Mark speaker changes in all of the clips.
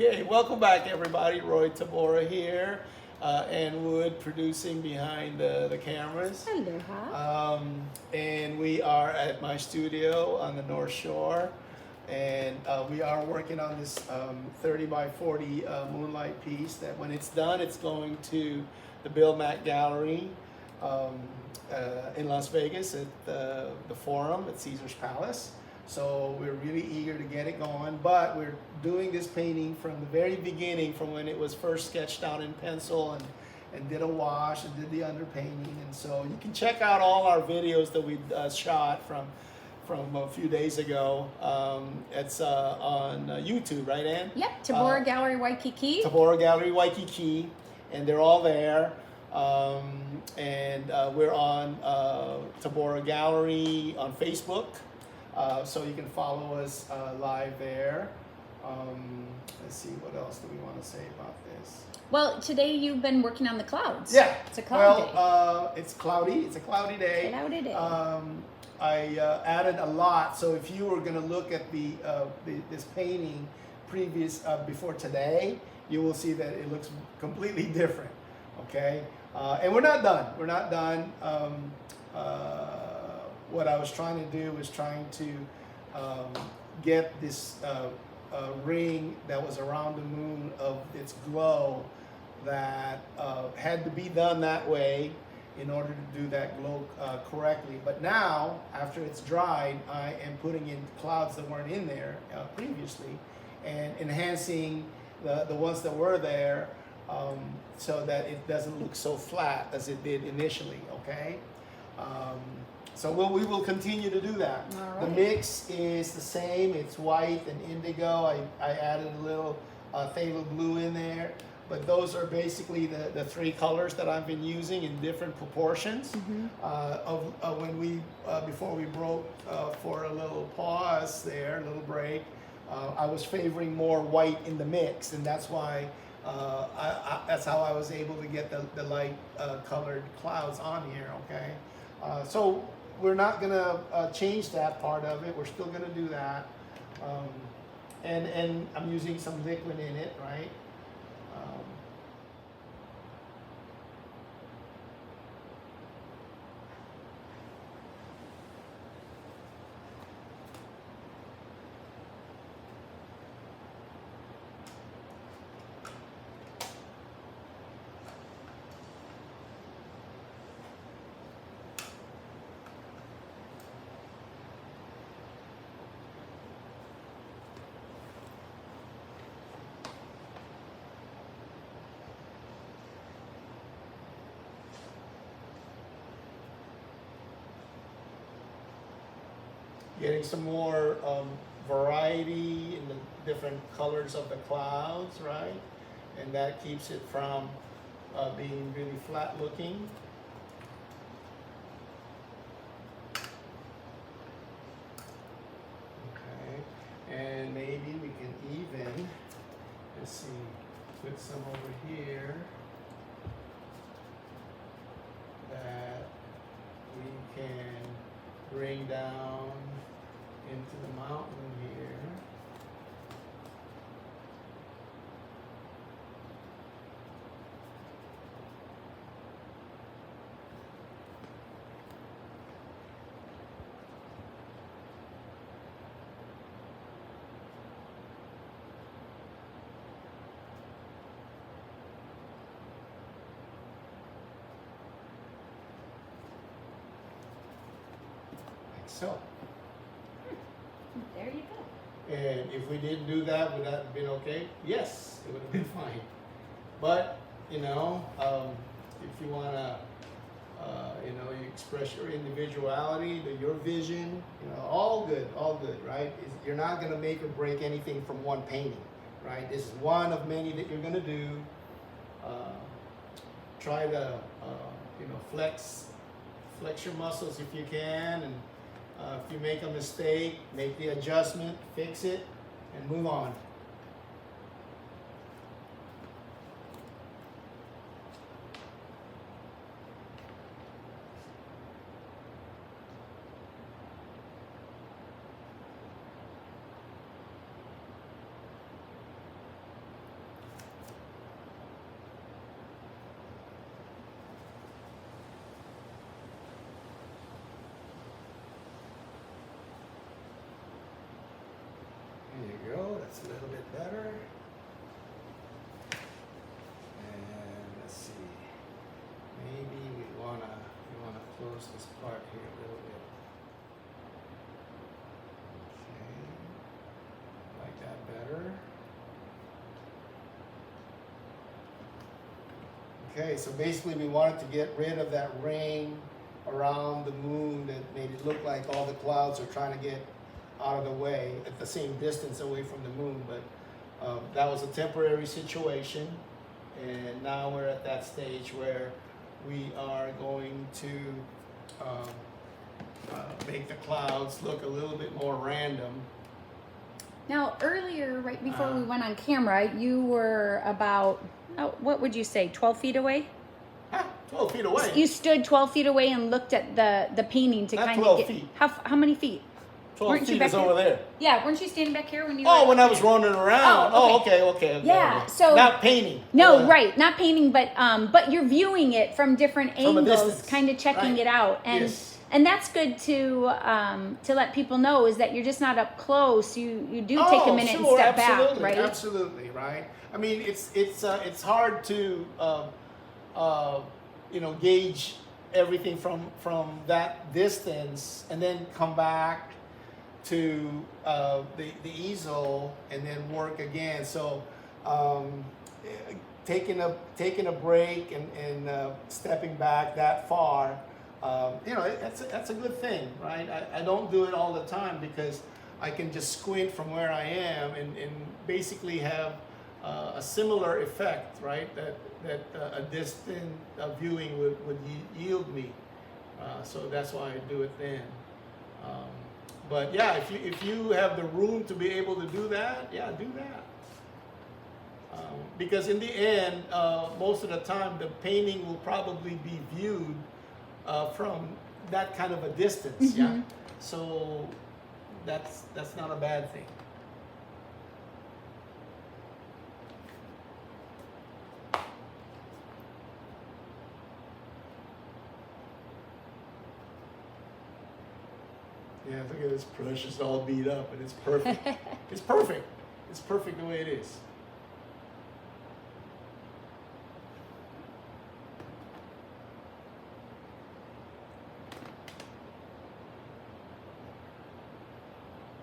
Speaker 1: Okay, welcome back everybody. Roy Tabora here, and Wood producing behind the cameras.
Speaker 2: Aloha.
Speaker 1: And we are at my studio on the North Shore, and we are working on this 30 by 40 moonlight piece that when it's done, it's going to the Bill Mack Gallery in Las Vegas at the Forum at Caesar's Palace. So we're really eager to get it going, but we're doing this painting from the very beginning, from when it was first sketched out in pencil and did a wash and did the underpainting. And so you can check out all our videos that we shot from a few days ago. It's on YouTube, right, Ann?
Speaker 2: Yep, Tabora Gallery Waikiki.
Speaker 1: Tabora Gallery Waikiki, and they're all there. And we're on Tabora Gallery on Facebook. So you can follow us live there. Let's see, what else do we want to say about this?
Speaker 2: Well, today you've been working on the clouds.
Speaker 1: Yeah.
Speaker 2: It's a cloud day.
Speaker 1: It's cloudy. It's a cloudy day.
Speaker 2: Cloudy day.
Speaker 1: I added a lot. So if you were going to look at this painting before today, you will see that it looks completely different. Okay. And we're not done. We're not done. What I was trying to do was trying to get this ring that was around the moon of its glow that had to be done that way in order to do that glow correctly. But now, after it's dried, I am putting in clouds that weren't in there previously and enhancing the ones that were there so that it doesn't look so flat as it did initially, okay? So we will continue to do that.
Speaker 2: All right.
Speaker 1: The mix is the same. It's white and indigo. I added a little phthalo blue in there. But those are basically the three colors that I've been using in different proportions. Mm-hmm. Before we broke for a little pause there, a little break, I was favoring more white in the mix. And that's why, that's how I was able to get the light colored clouds on here, okay? So we're not gonna change that part of it. We're still gonna do that, and I'm using some liquid in it, right? Getting some more variety in the different colors of the clouds, right? And that keeps it from being really flat looking. Okay, and maybe we can even, let's see, put some over here that we can bring down into the mountain here. Like so.
Speaker 2: There you go.
Speaker 1: And if we didn't do that, would that have been okay? Yes, it would have been fine. But, you know, if you want to, you express your individuality, your vision, all good, right? You're not going to make or break anything from one painting, right? This is one of many that you're going to do. Try to, flex your muscles if you can, and if you make a mistake, make the adjustment, fix it, and move on. Okay, so basically we wanted to get rid of that ring around the moon that made it look like all the clouds are trying to get out of the way at the same distance away from the moon. But that was a temporary situation, and now we're at that stage where we are going to make the clouds look a little bit more random.
Speaker 2: Now, earlier, right before we went on camera, you were about, what would you say, 12 feet away?
Speaker 1: 12 feet away?
Speaker 2: You stood 12 feet away and looked at the painting to
Speaker 1: Not
Speaker 2: kind of
Speaker 1: 12
Speaker 2: get...
Speaker 1: feet.
Speaker 2: How many feet?
Speaker 1: 12 feet is over there.
Speaker 2: Yeah, weren't you standing back here when you
Speaker 1: Oh,
Speaker 2: were...
Speaker 1: when I was running around.
Speaker 2: Oh,
Speaker 1: Okay.
Speaker 2: Yeah, so...
Speaker 1: Not painting.
Speaker 2: No, right, not painting, but you're viewing it from different
Speaker 1: From a
Speaker 2: angles,
Speaker 1: distance.
Speaker 2: kind of checking
Speaker 1: Right.
Speaker 2: it out. And
Speaker 1: Yes.
Speaker 2: and that's good to let people know, is that you're just not up close. You do take a minute and step back, right?
Speaker 1: Absolutely, right. I mean, it's hard to gauge everything from that distance and then come back to the easel and then work again. So taking a break and stepping back that far, that's a good thing, right? I don't do it all the time because I can just squint from where I am and basically have a similar effect, right? That a distant viewing would yield me. So that's why I do it then. But yeah, if you have the room to be able to do that, yeah, do that. Because in the end, most of the time, the painting will probably be viewed from that kind of a distance, yeah. So that's not a bad thing. Yeah, look at this brush; it's all beat up, and it's perfect. It's perfect. It's perfect the way it is.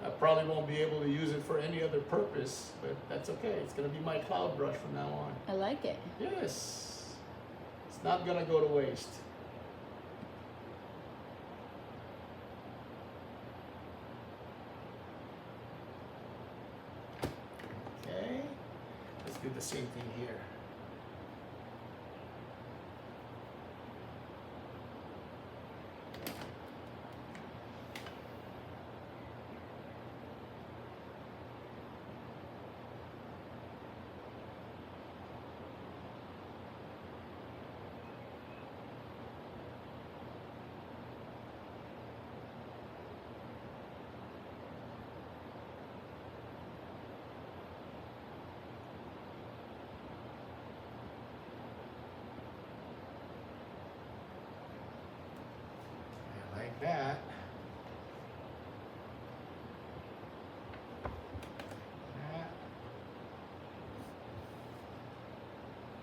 Speaker 1: I probably won't be able to use it for any other purpose, but that's okay. It's going to be my cloud brush from now on.
Speaker 2: I like it.
Speaker 1: Yes. It's not going to go to waste. Okay. Let's do the same thing here. Like that. That.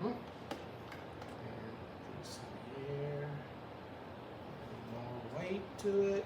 Speaker 1: And put some here. More weight to it.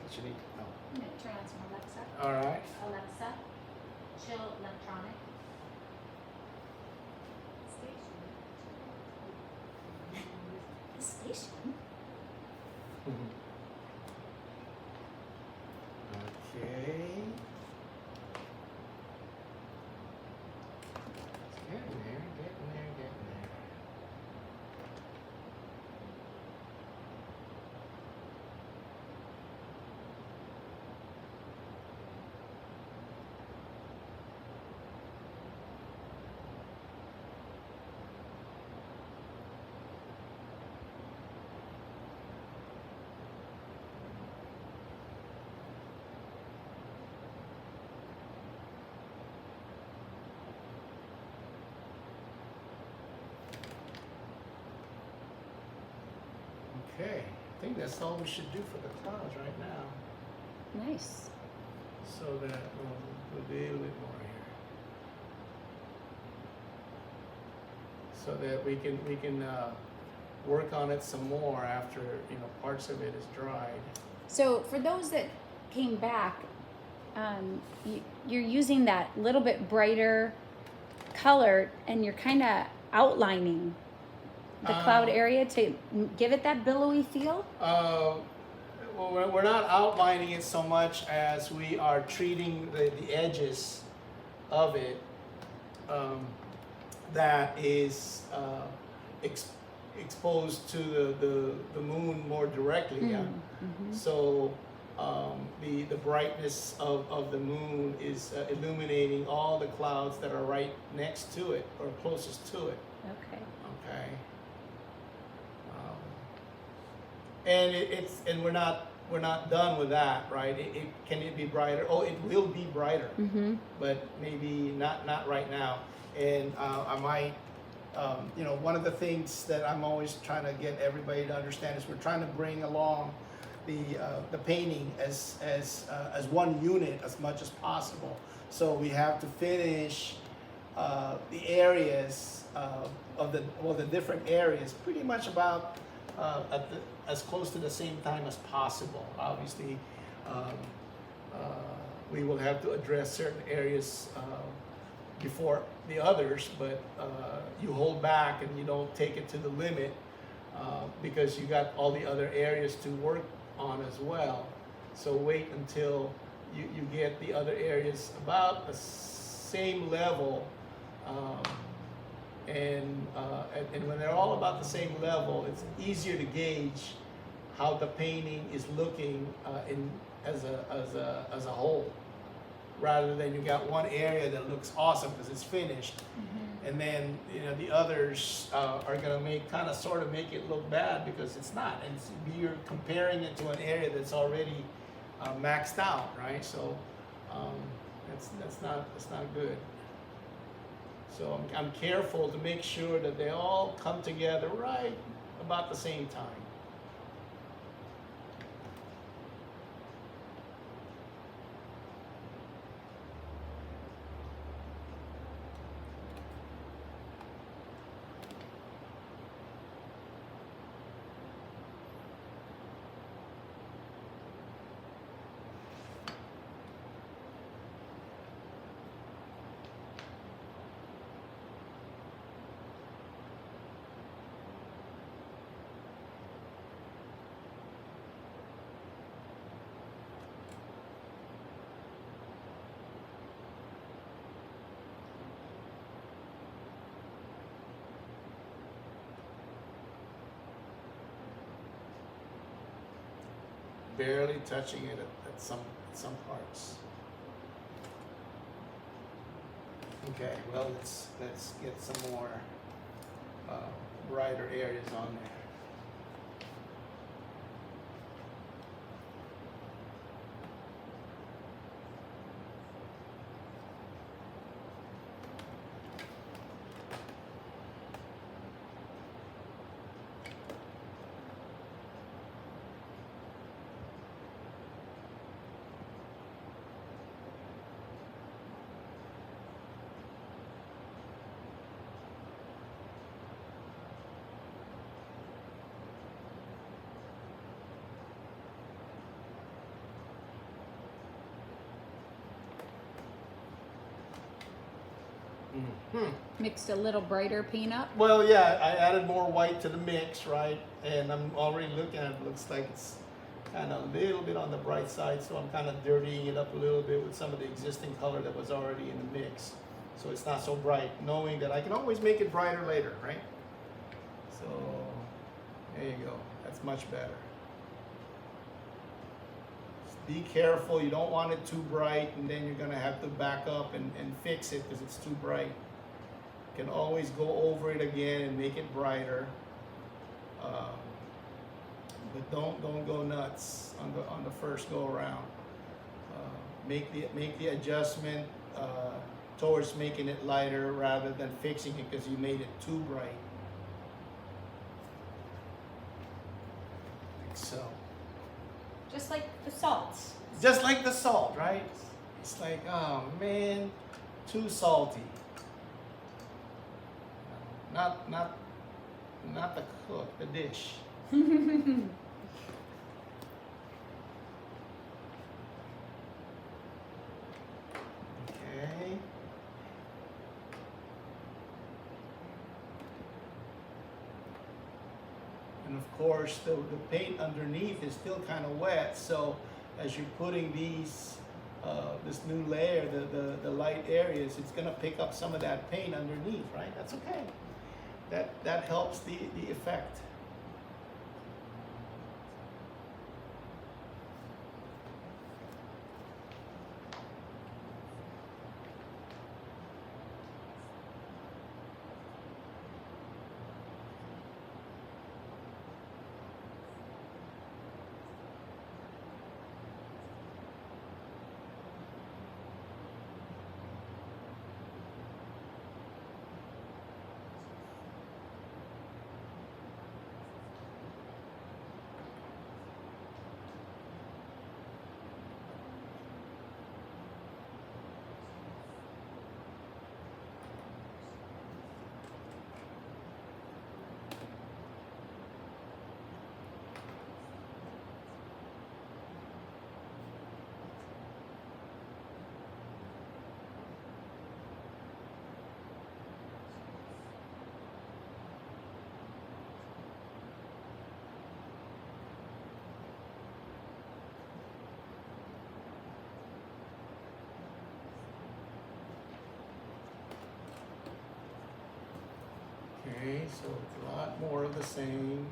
Speaker 1: What you need? Oh.
Speaker 2: I'm going to turn on some Alexa.
Speaker 1: All right.
Speaker 2: Alexa, chill electronic. Station?
Speaker 1: Okay. It's getting there, getting there, getting there. Okay, I think that's all we should do for the clouds right now.
Speaker 2: Nice.
Speaker 1: So that we'll do a little bit more here. So that we can work on it some more after parts of it is dried.
Speaker 2: So for those that came back, you're using that little bit brighter color, and you're kind of outlining the cloud area to give it that billowy feel.
Speaker 1: Well, we're not outlining it so much as we are treating the edges of it that is exposed to the moon more directly. Yeah.
Speaker 2: Mm-hmm.
Speaker 1: So the brightness of the moon is illuminating all the clouds that are right next to it or closest to it.
Speaker 2: Okay.
Speaker 1: Okay. And we're not done with that, right? Can it be brighter? Oh, it will be brighter,
Speaker 2: Mm-hmm.
Speaker 1: but maybe not right now. And I might, one of the things that I'm always trying to get everybody to understand is we're trying to bring along the painting as one unit as much as possible. So we have to finish the areas of the different areas pretty much about as close to the same time as possible. Obviously, we will have to address certain areas before the others, but you hold back and you don't take it to the limit because you got all the other areas to work on as well. So wait until you get the other areas about the same level, and when they're all about the same level, it's easier to gauge how the painting is looking as a whole, rather than you got one area that looks awesome because it's finished,
Speaker 2: Mm-hmm.
Speaker 1: and then the others are gonna sort of make it look bad because it's not, and you're comparing it to an area that's already maxed out, right? So that's not good. So I'm careful to make sure that they all come together right about the same time. Barely touching it at some parts. Okay, well let's get some more brighter areas on there.
Speaker 2: Mixed a little brighter paint up.
Speaker 1: Well, yeah, I added more white to the mix, right? And I'm already looking at it, looks like it's kind of a little bit on the bright side, so I'm kind of dirtying it up a little bit with some of the existing color that was already in the mix. So it's not so bright, knowing that I can always make it brighter later, right? So, there you go. That's much better. Just be careful, you don't want it too bright, and then you're gonna have to back up and fix it because it's too bright. You can always go over it again and make it brighter, but don't go nuts on the first go around. Make the adjustment towards making it lighter rather than fixing it because you made it too bright. so.
Speaker 2: Just like the salts.
Speaker 1: Just like the salt, right? It's like, oh man, too salty. Not the cook, the dish. Okay. And of course, the paint underneath is still kind of wet, so as you're putting these, this new layer, the light areas, it's gonna pick up some of that paint underneath, right? That's okay. That helps the effect. Okay, so it's a lot more of the same.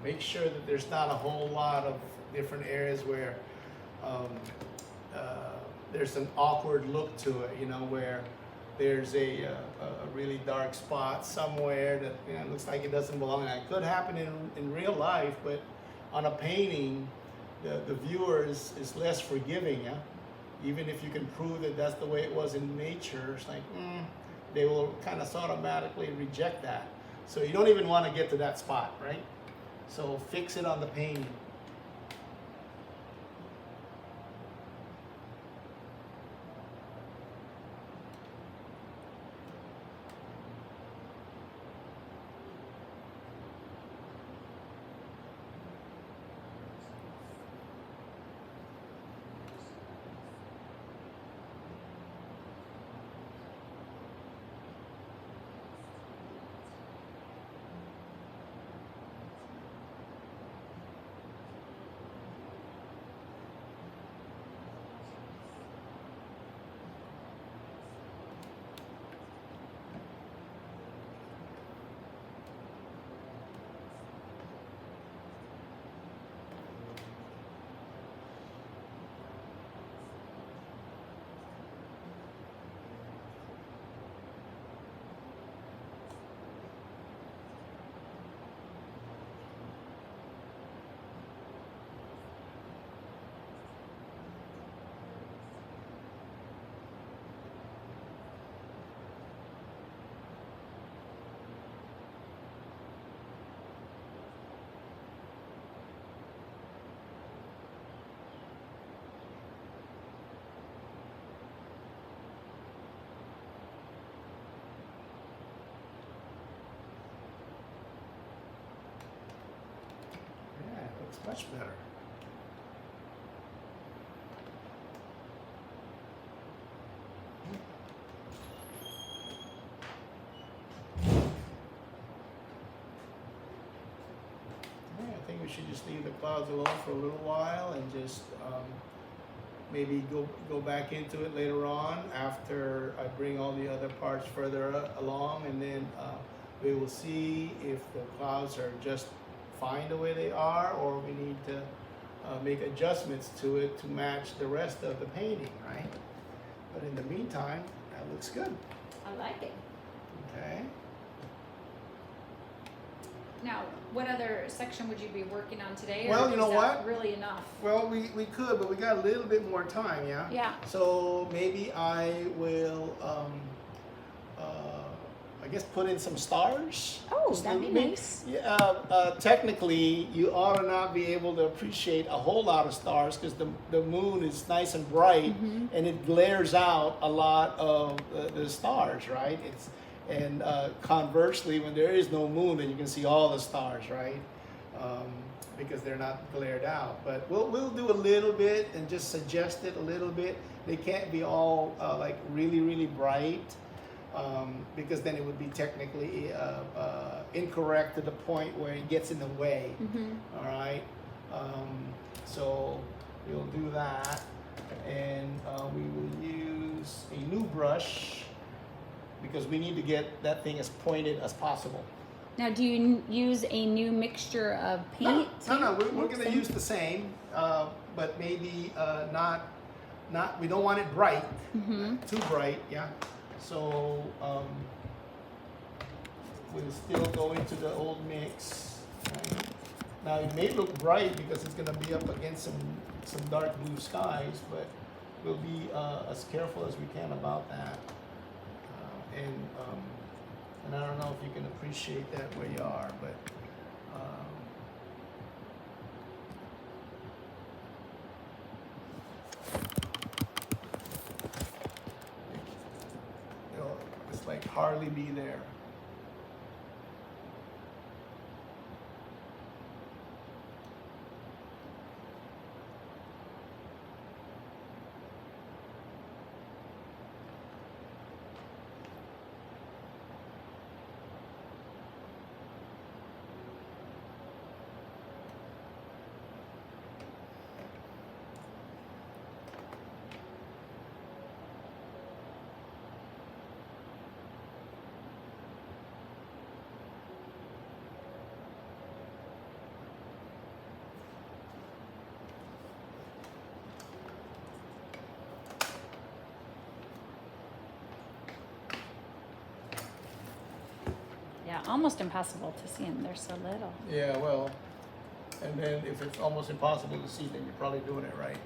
Speaker 1: Make sure that there's not a whole lot of different areas where there's an awkward look to it, where there's a really dark spot somewhere that looks like it doesn't belong. And that could happen in real life, but on a painting, the viewer is less forgiving. Yeah? Even if you can prove that that's the way it was in nature, it's like, they will kind of automatically reject that. So you don't even want to get to that spot, right? So fix it on the painting. It's much better. we should just leave the clouds alone for a little while and just maybe go back into it later on after I bring all the other parts further along, and then we will see if the clouds are just fine the way they are, or we need to make adjustments to it to match the rest of the painting, right? But in the meantime, that looks good.
Speaker 2: I like it.
Speaker 1: Okay.
Speaker 2: Now, what other section would you be working on today?
Speaker 1: Well,
Speaker 2: or
Speaker 1: you know
Speaker 2: is that
Speaker 1: what?
Speaker 2: really enough?
Speaker 1: Well, we could, but we got a little bit more time, yeah?
Speaker 2: Yeah.
Speaker 1: So maybe I will, I guess, put in some stars.
Speaker 2: Oh,
Speaker 1: Just
Speaker 2: that'd be
Speaker 1: maybe-
Speaker 2: nice.
Speaker 1: Yeah, technically, you ought to not be able to appreciate a whole lot of stars because the moon is nice and bright, and it glares out a lot of the stars, right? And conversely, when there is no moon, then you can see all the stars, right? Because they're not glared out. But we'll do a little bit and just suggest it a little bit. They can't be all like really, really bright. Because then it would be technically incorrect to the point where it gets in the way. All right, so we'll do that, and we will use a new brush because we need to get that thing as pointed as possible.
Speaker 2: Now, do you use a new mixture of paint?
Speaker 1: No, we're going to use the same, but maybe not. We don't want it bright, too bright, yeah. So we'll still go into the old mix. Right? Now it may look bright because it's going to be up against some dark blue skies, but we'll be as careful as we can about that. And I don't know if you can appreciate that where you are, but. It's like hardly be there.
Speaker 2: Yeah, almost impossible to see them. They're so little.
Speaker 1: Yeah, well, and then if it's almost impossible to see, then you're probably doing it right.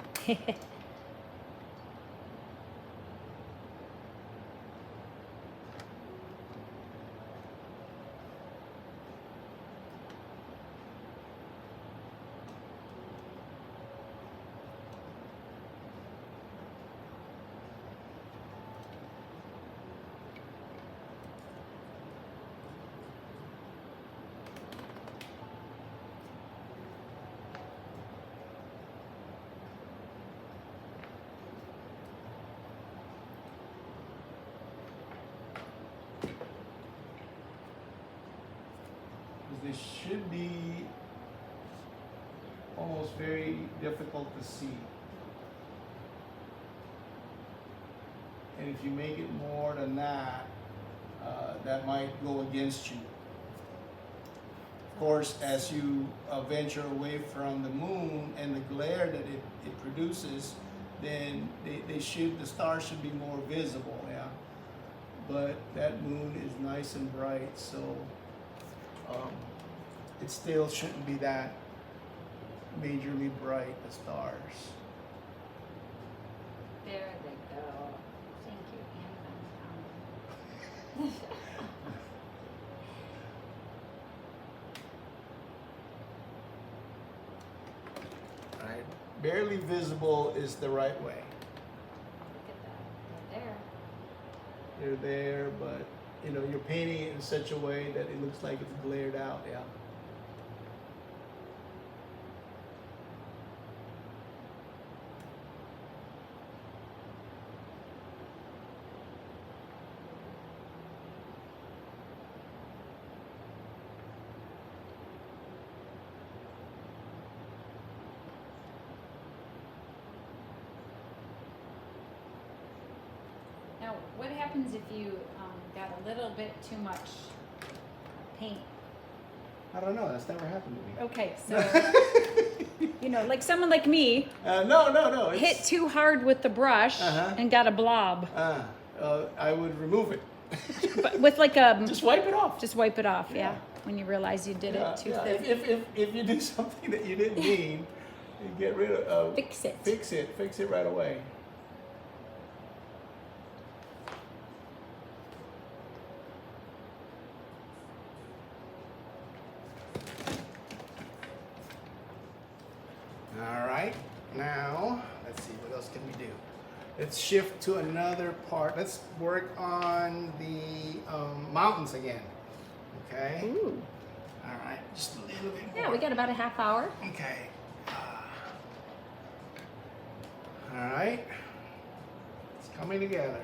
Speaker 1: They should be almost very difficult to see. And if you make it more than that, that might go against you. Of course, as you venture away from the moon and the glare that it produces, then the stars should be more visible, yeah. But that moon is nice and bright, so it still shouldn't be that majorly bright, the stars.
Speaker 2: There they go. Thank you, Anna.
Speaker 1: Right? Barely visible is the right way.
Speaker 2: Look at that. They're there.
Speaker 1: They're there, but you know, you're painting it in such a way that it looks like it's glared out, yeah.
Speaker 2: what happens if you got a little bit too much paint?
Speaker 1: I don't know. That's never happened to me.
Speaker 2: Okay, so like someone like me
Speaker 1: No.
Speaker 2: hit too hard with the brush and got a blob.
Speaker 1: I would remove it.
Speaker 2: But with like a
Speaker 1: Just wipe it off.
Speaker 2: just wipe it off. Yeah.
Speaker 1: Yeah.
Speaker 2: When you realize you did it too thick.
Speaker 1: If you do something that you didn't mean, you get rid of.
Speaker 2: Fix it.
Speaker 1: Fix it right away. All right, now let's see, what else can we do? Let's shift to another part. Let's work on the mountains again. Okay.
Speaker 2: Ooh.
Speaker 1: All right, just a little bit more.
Speaker 2: Yeah, we got about a half hour.
Speaker 1: Okay. All right. It's coming together.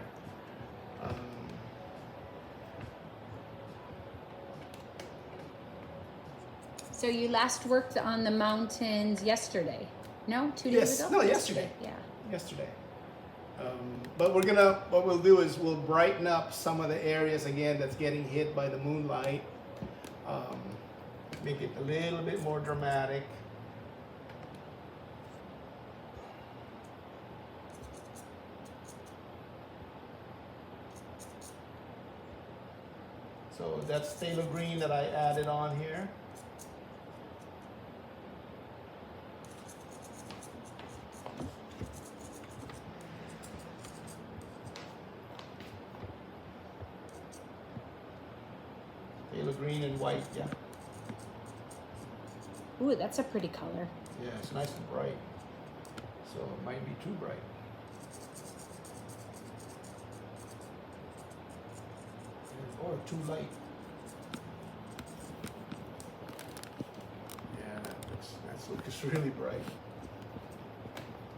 Speaker 2: So you last worked on the mountains yesterday? No, 2 days
Speaker 1: Yes,
Speaker 2: ago?
Speaker 1: no, yesterday.
Speaker 2: Yeah.
Speaker 1: Yesterday. But what we'll do is we'll brighten up some of the areas again that's getting hit by the moonlight. Make it a little bit more dramatic. So that's phthalo green that I added on here. Phthalo green and white, yeah.
Speaker 2: Ooh, that's a pretty color.
Speaker 1: Yeah, it's nice and bright. So it might be too bright. Or too light. Yeah, that looks really bright.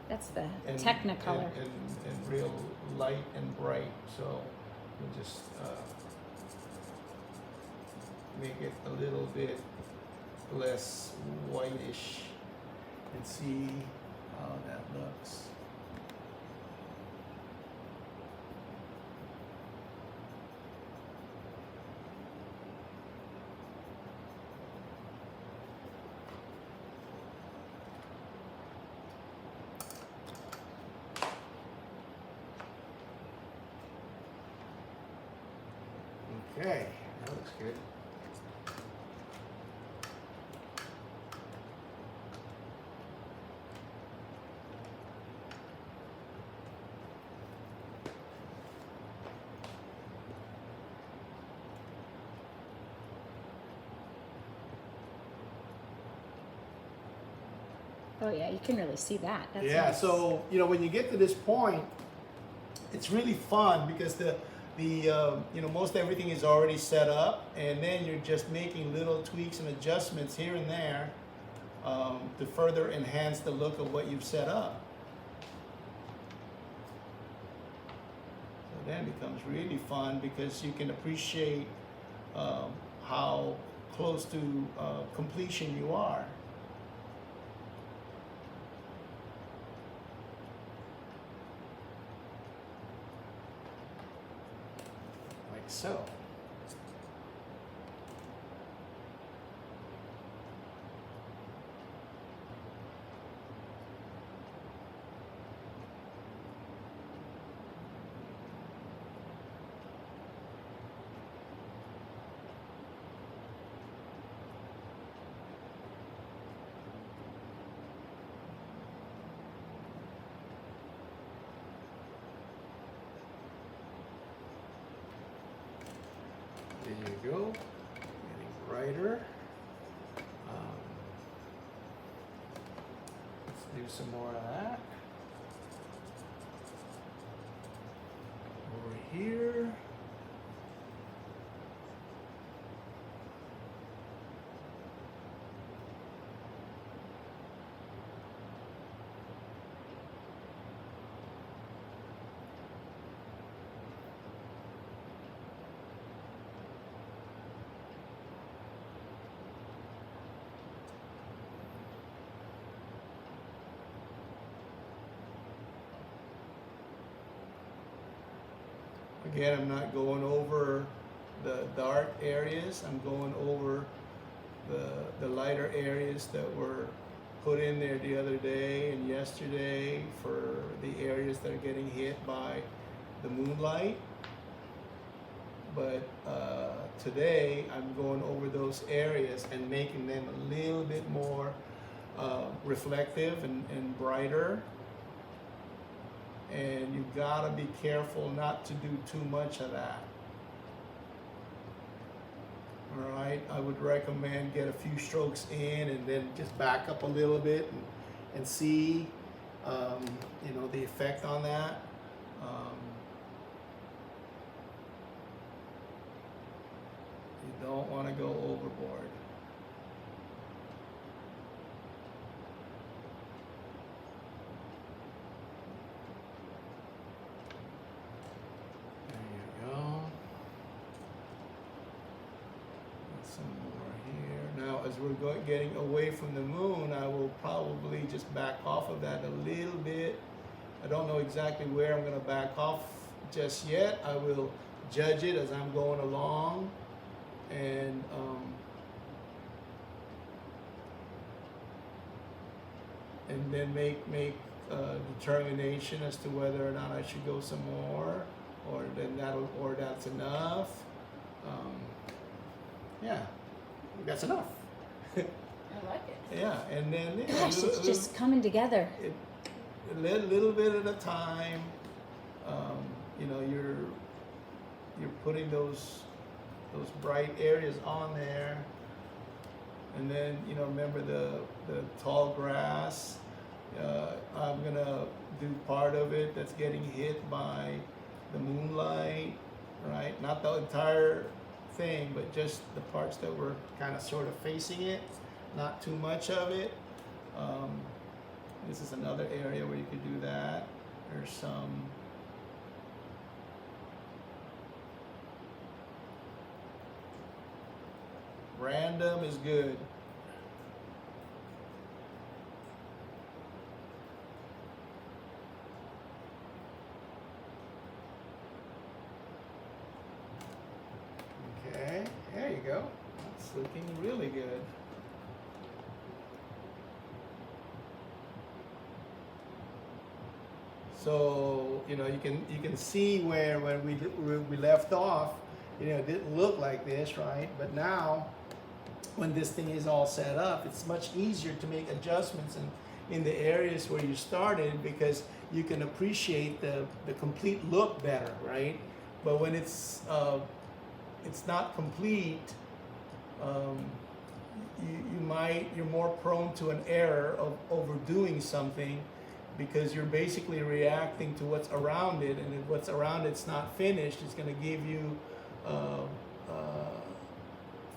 Speaker 2: That's the Technicolor.
Speaker 1: And real light and bright. So we'll just make it a little bit less whitish and see how that looks. Okay, that looks good.
Speaker 2: Oh yeah, you can really see that. That's
Speaker 1: Yeah,
Speaker 2: nice.
Speaker 1: so when you get to this point, it's really fun because the most everything is already set up, and then you're just making little tweaks and adjustments here and there to further enhance the look of what you've set up. So then it becomes really fun because you can appreciate how close to completion you are. So. There you go, getting brighter. Let's do some more of that. Over here. Again, I'm not going over the dark areas. I'm going over the lighter areas that were put in there the other day and yesterday for the areas that are getting hit by the moonlight. But today I'm going over those areas and making them a little bit more reflective and brighter. And you gotta be careful not to do too much of that. All right, I would recommend get a few strokes in and then just back up a little bit and see, you know, the effect on that. You don't want to go overboard. There you go. Some more here. Now, as we're getting away from the moon, I will probably just back off of that a little bit. I don't know exactly where I'm going to back off just yet. I will judge it as I'm going along, and then make determination as to whether or not I should go some more, or that's enough. Yeah, that's enough.
Speaker 2: I like it.
Speaker 1: Yeah, and then
Speaker 2: Gosh, it's just coming together.
Speaker 1: A little bit at a time. You know, you're putting those bright areas on there, and then, you know, remember the tall grass. I'm gonna do part of it that's getting hit by the moonlight, right? Not the entire thing, but just the parts that were kind of sort of facing it, not too much of it. This is another area where you could do that. There's some random is good. Okay, there you go. That's looking really good. So, you know, you can see where when we left off, you know, it didn't look like this, right? But now, when this thing is all set up, it's much easier to make adjustments in the areas where you started, because you can appreciate the complete look better, right? But when it's not complete, you're more prone to an error of overdoing something, because you're basically reacting to what's around it, and if what's around it's not finished, it's going to give you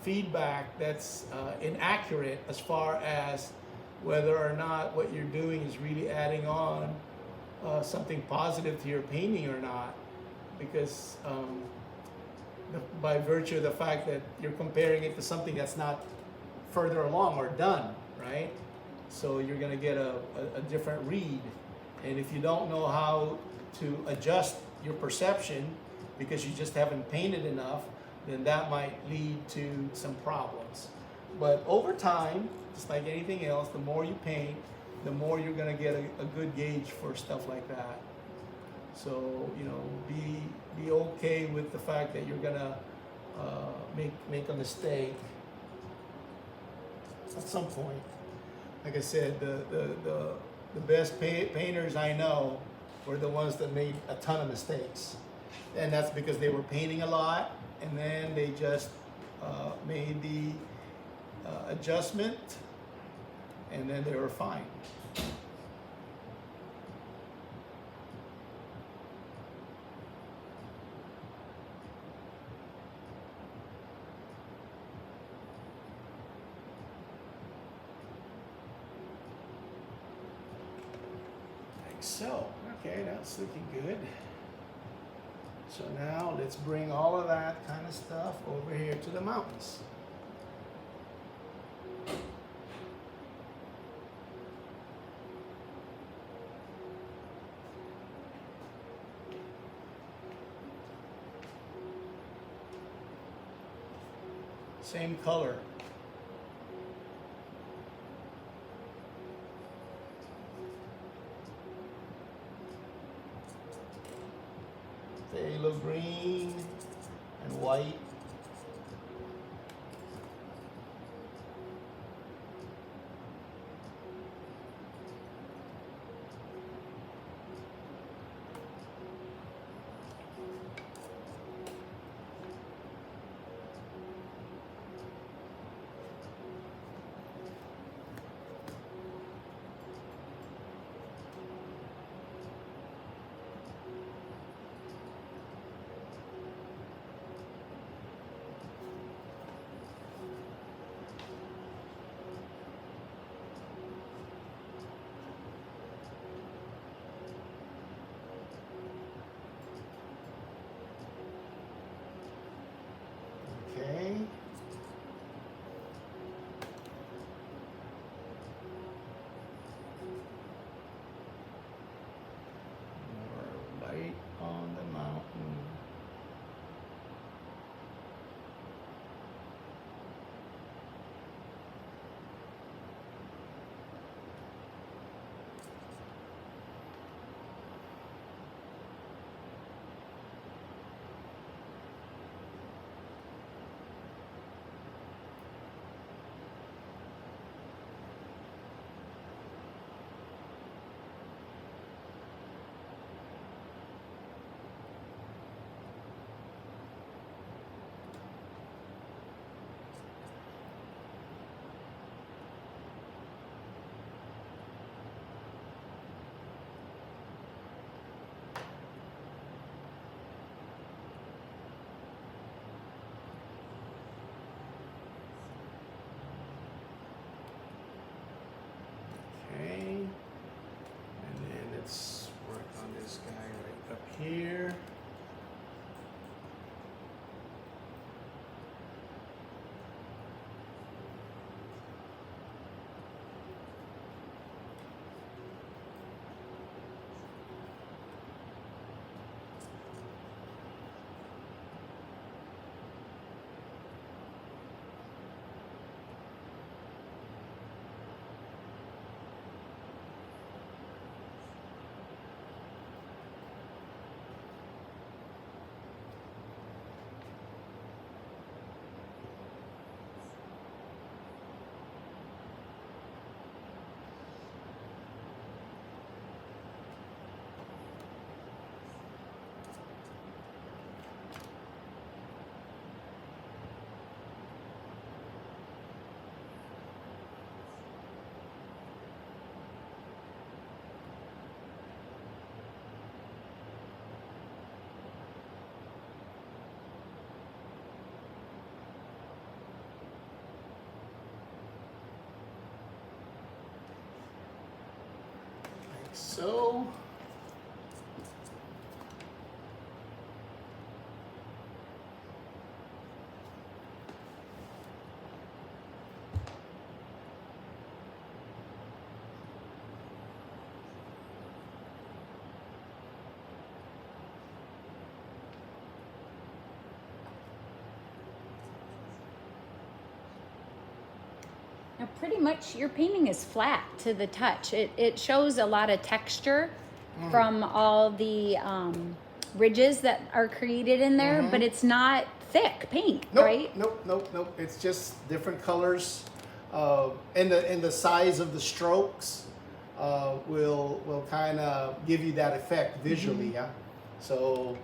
Speaker 1: feedback that's inaccurate as far as whether or not what you're doing is really adding on something positive to your painting or not, because by virtue of the fact that you're comparing it to something that's not further along or done, right? So you're going to get a different read. And if you don't know how to adjust your perception because you just haven't painted enough, then that might lead to some problems. But over time, just like anything else, the more you paint, the more you're going to get a good gauge for stuff like that. So, you know, be okay with the fact that you're going to make a mistake at some point. Like I said, the best painters I know were the ones that made a ton of mistakes. And that's because they were painting a lot, and then they just made the adjustment, and then they were fine. So, okay, that's looking good. So now let's bring all of that kind of stuff over here to the mountains. Same color. Phthalo green and white. Okay. More light on the mountain. Okay, and then let's work on this guy right up here. Like so.
Speaker 2: Now, pretty much your painting is flat to the touch. It shows a lot of texture from all the ridges that are created in there, but it's not thick paint,
Speaker 1: Nope,
Speaker 2: right?
Speaker 1: nope. It's just different colors, and the size of the strokes will kind of give you that effect visually. Yeah. So,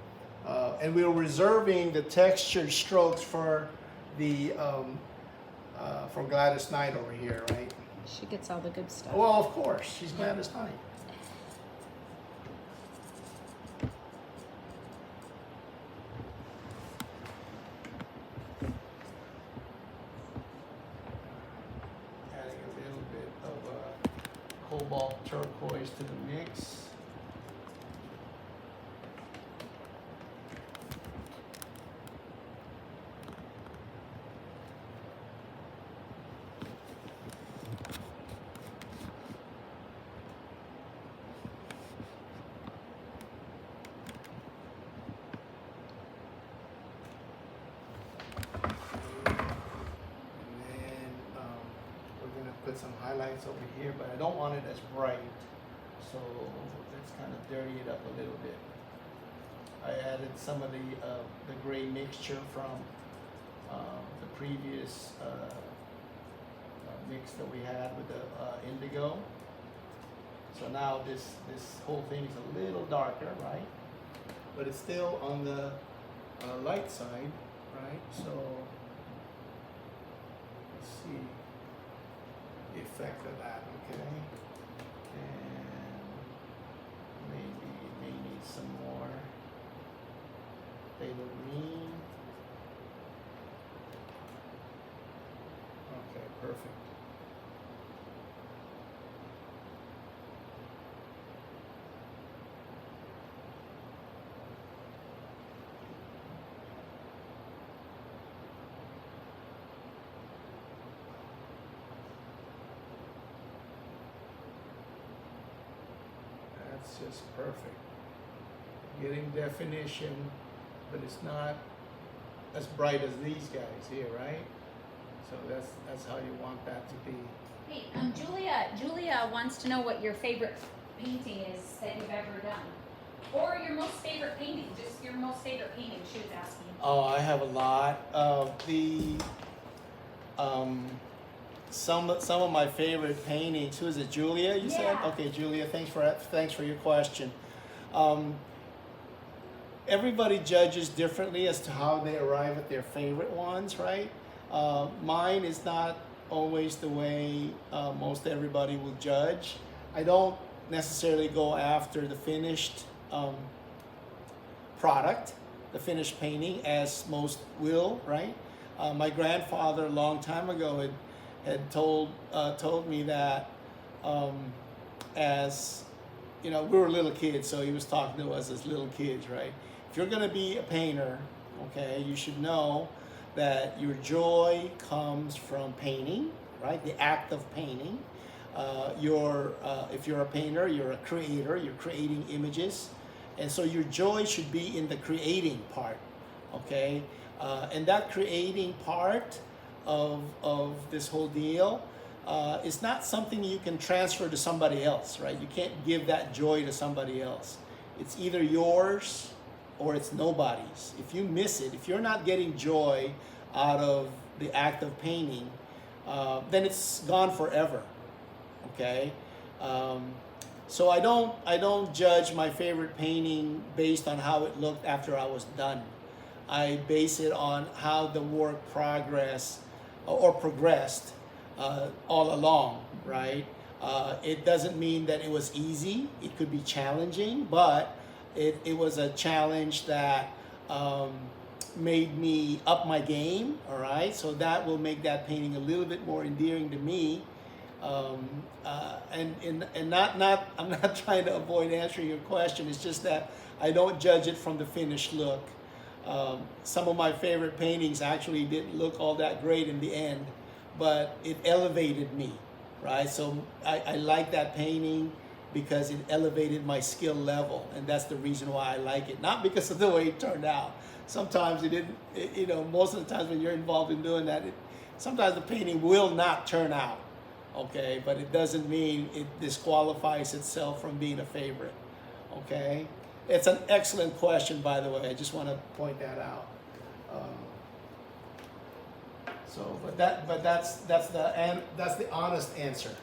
Speaker 1: and we're reserving the textured strokes for the for Gladys Knight over here, right?
Speaker 2: She gets all the good stuff.
Speaker 1: Well, of course, she's Gladys Knight. Adding a little bit of cobalt turquoise to the mix. highlights over here, but I don't want it as bright. So let's kind of dirty it up a little bit. I added some of the gray mixture from the previous mix that we had with the indigo. So now this whole thing is a little darker, right? But it's still on the light side, right? So let's see the effect of that, okay? And maybe it may need some more phthalo green. Okay, perfect. That's just perfect. Getting definition, but it's not as bright as these guys here, right? So that's how you want that to be.
Speaker 2: Hey, Julia wants to know what your favorite painting is that you've ever done, or your most favorite painting. Just your most favorite painting. She was asking.
Speaker 1: Oh, I have a lot. Some of my favorite paintings. Who is it? Julia, you said?
Speaker 2: Yeah.
Speaker 1: Okay, Julia. Thanks for your question. Everybody judges differently as to how they arrive at their favorite ones, right? Mine is not always the way most everybody will judge. I don't necessarily go after the finished product, the finished painting, as most will, right? My grandfather a long time ago had told me that as you know, we were little kids, so he was talking to us as little kids, right? If you're going to be a painter, okay, you should know that your joy comes from painting, right? The act of painting. If you're a painter, you're a creator. You're creating images, and so your joy should be in the creating part, okay? And that creating part of this whole deal is not something you can transfer to somebody else, right? You can't give that joy to somebody else. It's either yours or it's nobody's. If you miss it, if you're not getting joy out of the act of painting, then it's gone forever, okay? So I don't judge my favorite painting based on how it looked after I was done. I base it on how the work progressed all along, right? It doesn't mean that it was easy. It could be challenging, but it was a challenge that made me up my game, all right? So that will make that painting a little bit more endearing to me. And not I'm not trying to avoid answering your question. It's just that I don't judge it from the finished look. Some of my favorite paintings actually didn't look all that great in the end, but it elevated me, right? So I like that painting because it elevated my skill level, and that's the reason why I like it. Not because of the way it turned out. Sometimes it didn't, you know, most of the times when you're involved in doing that, sometimes the painting will not turn out, okay? But it doesn't mean it disqualifies itself from being a favorite, okay? It's an excellent question, by the way. I just want to point that out. But that's the honest answer.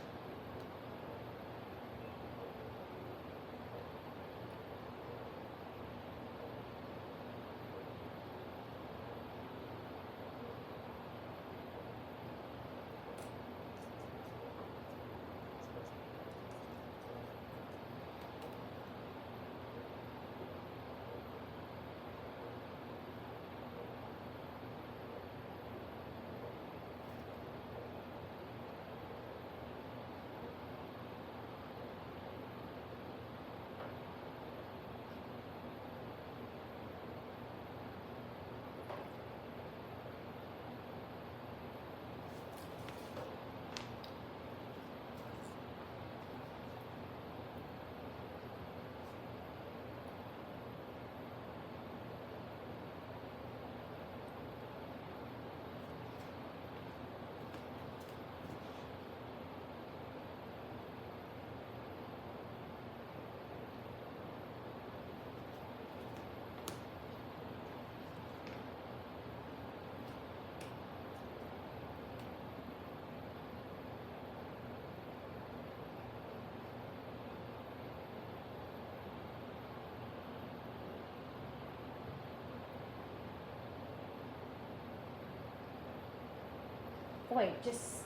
Speaker 2: boy, just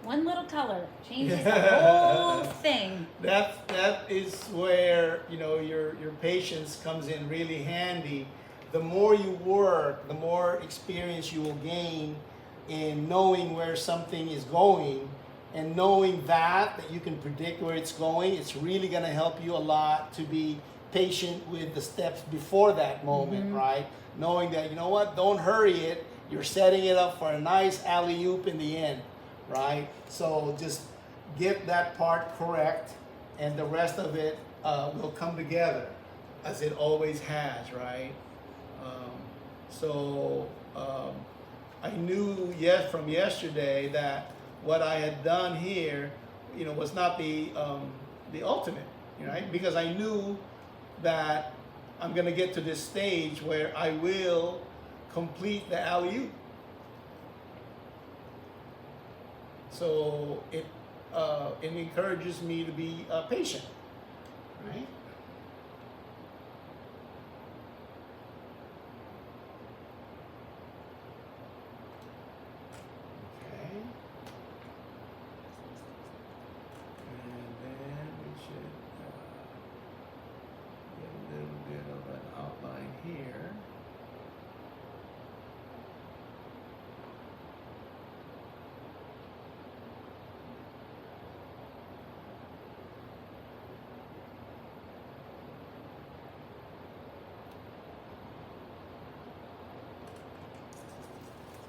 Speaker 2: one little color changes the whole thing.
Speaker 1: That is where, you know, your patience comes in really handy. The more you work, the more experience you will gain in knowing where something is going, and knowing that you can predict where it's going. It's really going to help you a lot to be patient with the steps before that moment, right? Knowing that, you know what, don't hurry it. You're setting it up for a nice alley-oop in the end, right? So just get that part correct, and the rest of it will come together as it always has, right? I knew from yesterday that what I had done here, you know, was not the ultimate, right? Because I knew that I'm going to get to this stage where I will complete the alley-oop. So it encourages me to be patient, right? Okay. And then we should get a little bit of an outline here.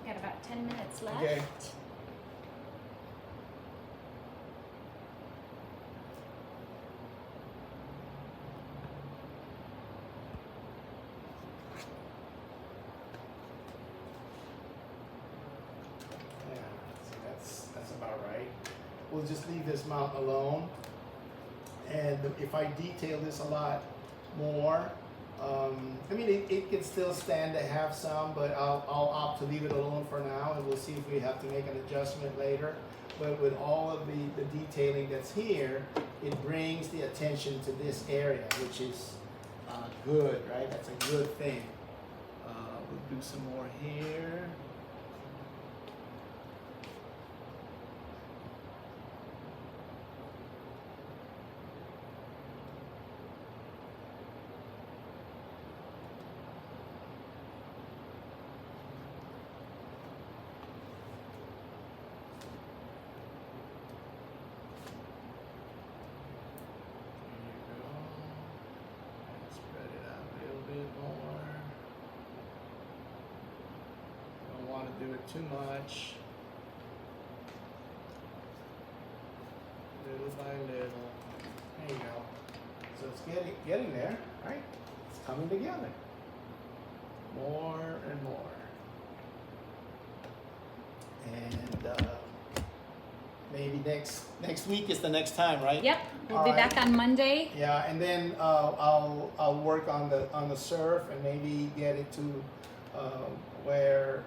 Speaker 2: Got about 10 minutes left.
Speaker 1: Okay. Yeah, so that's about right. We'll just leave this mount alone. And if I detail this a lot more, I mean, it can still stand to have some, but I'll opt to leave it alone for now, and we'll see if we have to make an adjustment later. But with all of the detailing that's here, it brings the attention to this area, which is good, right? That's a good thing. We'll do some more here. Do it too much. Little by little. There you go. So it's getting there, right? It's coming together. More and more. And maybe next week is the next time, right?
Speaker 2: Yep. We'll
Speaker 1: All
Speaker 2: be
Speaker 1: right.
Speaker 2: back on Monday.
Speaker 1: Yeah, and then I'll work on the surf and maybe get it to where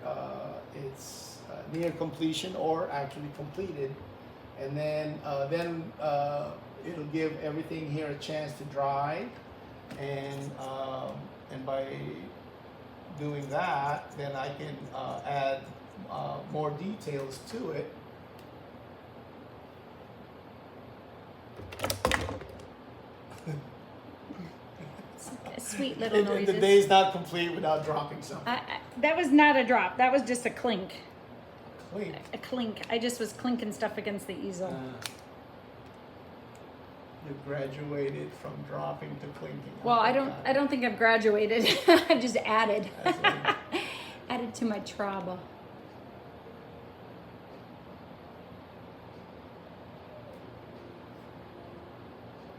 Speaker 1: it's near completion or actually completed, and then it'll give everything here a chance to dry, and by doing that, then I can add more details to it.
Speaker 2: Sweet little noises.
Speaker 1: The day's not complete without dropping something.
Speaker 2: That was not a drop. That was just a clink.
Speaker 1: Clean.
Speaker 2: A clink. I just was clinking stuff against the easel.
Speaker 1: You graduated from dropping to clinking.
Speaker 2: Well, I don't think I've graduated. I've just added. Added to my trouble.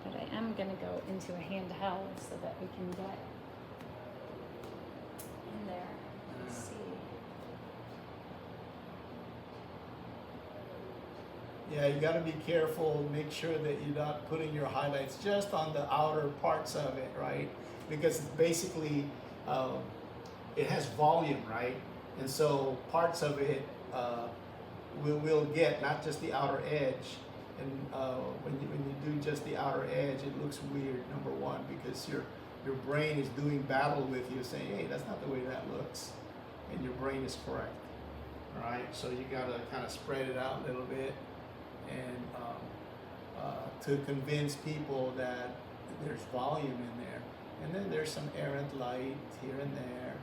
Speaker 2: But I am gonna go into a handheld so that we can get in there. Let's see.
Speaker 1: Yeah, you got to be careful. Make sure that you're not putting your highlights just on the outer parts of it, right? Because basically, it has volume, right? And so parts of it will get, not just the outer edge. And when you do just the outer edge, it looks weird, number one, because your brain is doing battle with you, saying, hey, that's not the way that looks. And your brain is correct. right? So you gotta kind of spread it out a little bit, and to convince people that there's volume in there. And then there's some errant light here and there.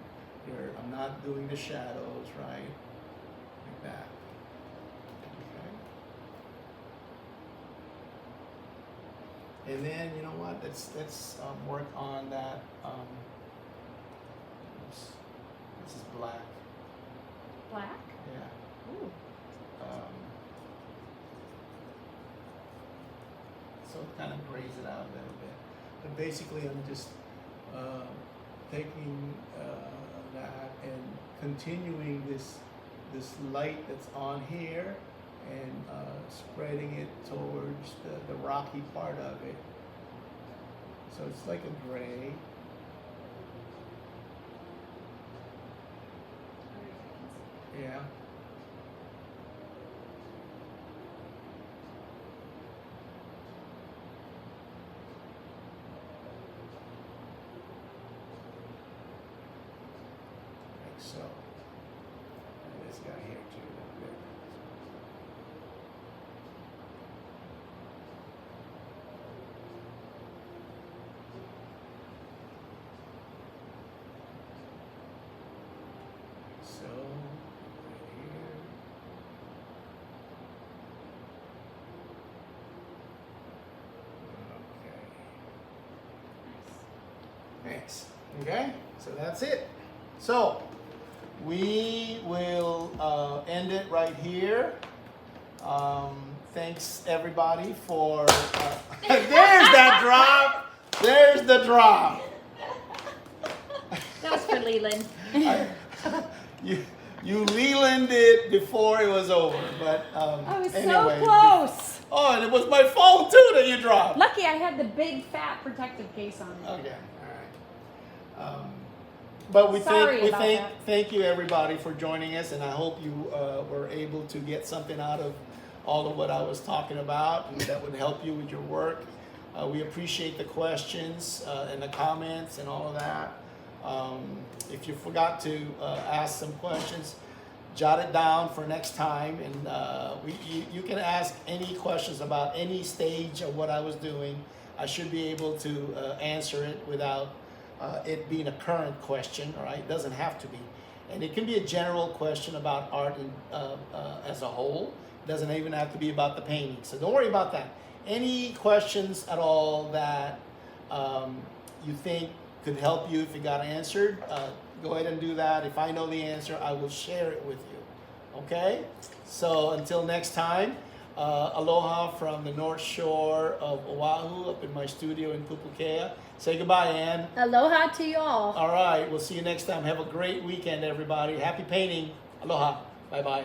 Speaker 1: Here, I'm not doing the shadows, right? Like that. Okay. And then, you know what? Let's work on that. Oops. This is black.
Speaker 2: Black?
Speaker 1: Yeah.
Speaker 2: Ooh.
Speaker 1: So it kind of grays it out a little bit. But basically, I'm just taking that and continuing this light that's on here and spreading it towards the rocky part of it. So it's like a gray. Yeah. Like so. And this guy here too. A little bit. So, right here. Okay. Thanks. Okay, so that's it. So, we will end it right here. Thanks everybody for. There's that drop. There's the drop.
Speaker 2: That was for Leland.
Speaker 1: You Lelanded it before it was over, but
Speaker 2: I was
Speaker 1: anyway.
Speaker 2: so close.
Speaker 1: Oh, and it was my phone too that you dropped.
Speaker 2: Lucky I had the big fat protective case on it.
Speaker 1: Okay, all right. But we
Speaker 2: Sorry about
Speaker 1: thank
Speaker 2: that.
Speaker 1: thank you everybody for joining us, and I hope you were able to get something out of all of what I was talking about, and that would help you with your work. We appreciate the questions and the comments and all of that. If you forgot to ask some questions, jot it down for next time, and you can ask any questions about any stage of what I was doing. I should be able to answer it without it being a current question, all right? It doesn't have to be. And it can be a general question about art as a whole. It doesn't even have to be about the painting. So don't worry about that. Any questions at all that you think could help you if it got answered, go ahead and do that. If I know the answer, I will share it with you. Okay? So until next time, aloha from the North Shore of Oahu up in my studio in Pupukea. Say goodbye, Ann.
Speaker 2: Aloha to you all.
Speaker 1: All right, we'll see you next time. Have a great weekend, everybody. Happy painting. Aloha. Bye-bye.